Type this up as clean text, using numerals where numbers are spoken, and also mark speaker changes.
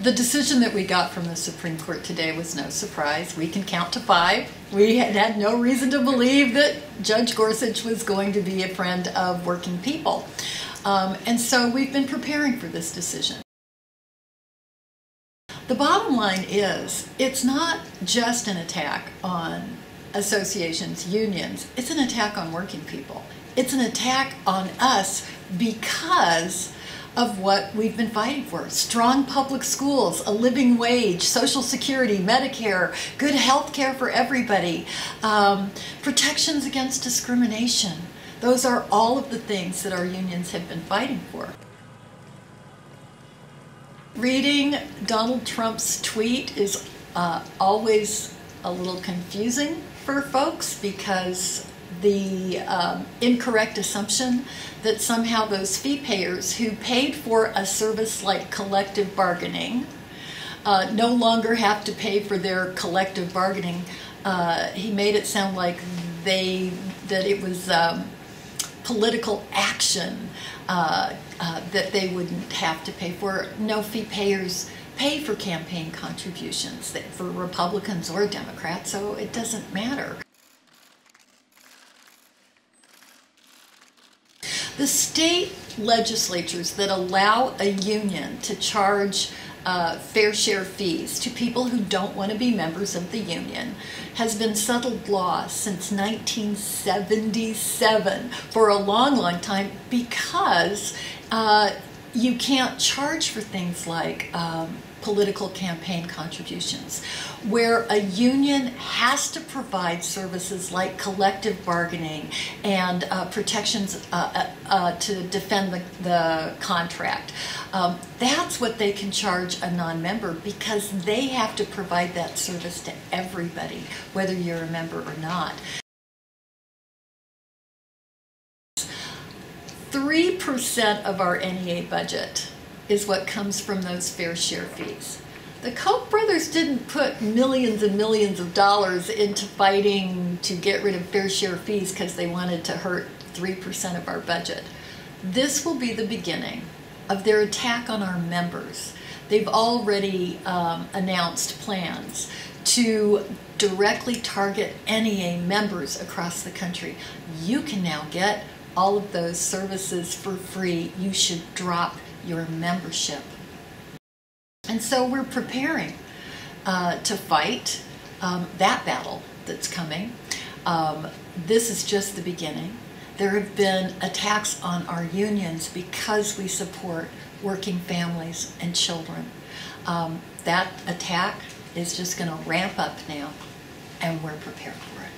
Speaker 1: The decision that we got from the Supreme Court today was no surprise. We can count to 5. We had no reason to believe that Judge Gorsuch was going to be a friend of working people. And so we've been preparing for this decision. The bottom line is, it's not just an attack on associations, unions. It's an attack on working people. It's an attack on us because of what we've been fighting for. Strong public schools, a living wage, Social Security, Medicare, good health care for everybody, protections against discrimination. Those are all of the things that our unions have been fighting for. Reading Donald Trump's tweet is always a little confusing for folks because the incorrect assumption that somehow those fee payers who paid for a service like collective bargaining no longer have to pay for their collective bargaining. He made it sound like that it was political action that they wouldn't have to pay for. No, fee payers pay for campaign contributions for Republicans or Democrats, so it doesn't matter. The state legislatures that allow a union to charge fair share fees to people who don't want to be members of the union has been settled law since 1977 for a long, long time because you can't charge for things like political campaign contributions, where a union has to provide services like collective bargaining and protections to defend the contract. That's what they can charge a non-member because they have to provide that service to everybody, whether you're a member or not. 3% of our NEA budget is what comes from those fair share fees. The Koch brothers didn't put millions and millions of dollars into fighting to get rid of fair share fees because they wanted to hurt 3% of our budget. This will be the beginning of their attack on our members. They've already announced plans to directly target NEA members across the country. You can now get all of those services for free. You should drop your membership. And so we're preparing to fight that battle that's coming. This is just the beginning. There have been attacks on our unions because we support working families and children. That attack is just going to ramp up now, and we're prepared for it.